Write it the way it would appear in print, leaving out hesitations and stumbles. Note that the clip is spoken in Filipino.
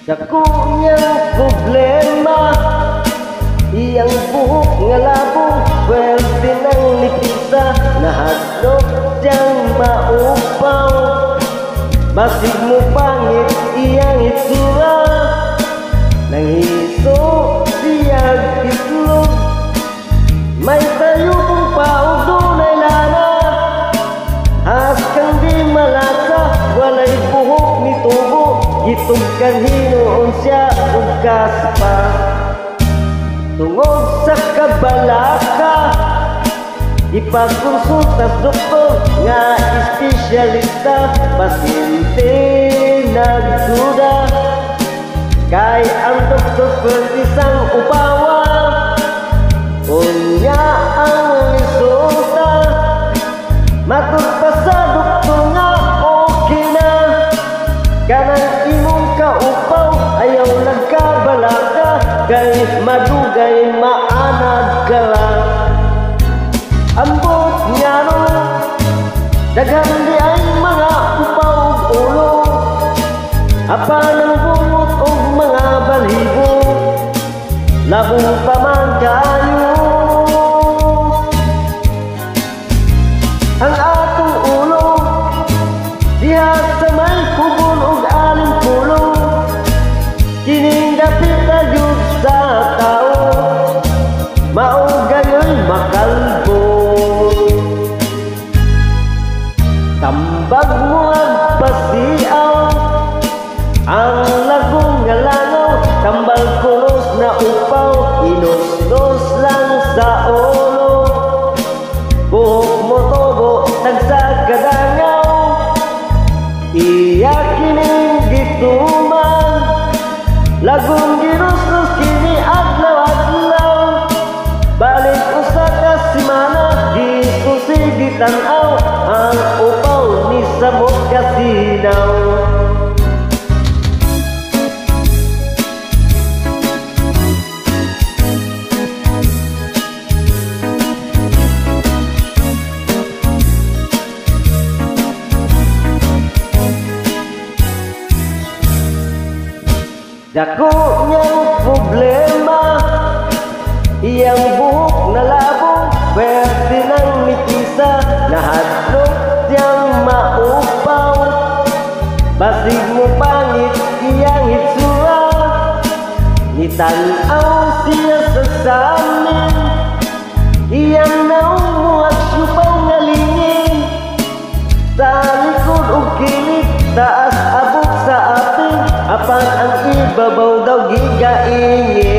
Dako niyang problema, iyang buhok nga labong pwede nang nipisa. Nahadlok siyang maupaw, basig mo pangit iyang itsura. Nanghiso siyang itlog, may tayo kong paog dunay lana. Has kang di malasa, walay buhok ni tubo. Gitog kang hinoon siya ug kaspa. Tungod sa kabalaka, ipagkonsulta sa doktor nga espesyalista. Pasyente nagduda, kay ang doktor pwede sang upawa. Unya ang resulta, matod pa sa doktor nga okay na. Kanang imong kaupaw ayaw nagkabalaka, kay madugay maanad ka lang. Ambot nga no, daghang di ay mga upaw ug ulo, apan ang bungot ug mga balibo, labong pa man kayo. Ang atong ulo diha sa may kubon ug aling pulo, kining dapit na jud sa tao, mao gayon makalbo. Tambag mo agpasiaw, ang lagong nga langaw, tambal kuros na upaw, inos-nos lang sa ulo. Buhok mo tobo, nagsagadangaw, iya kining gituman, lagong ginos-nos kini adlaw-adlaw. Balik usa ka semana, gisusi gitanaw, ang upaw ni samot kasinaw. Dako niyang problema, iyang buhok na labong pwede nang nipisa. Nahadlok siyang maupaw, basig mo pangit iyang itsura. Nitanaw siya sa samin, iyang naumuhat syupaw nga lingin. Sa likod ug kilit, taas abot sa ating, apan ang ibabaw daw gigaingin.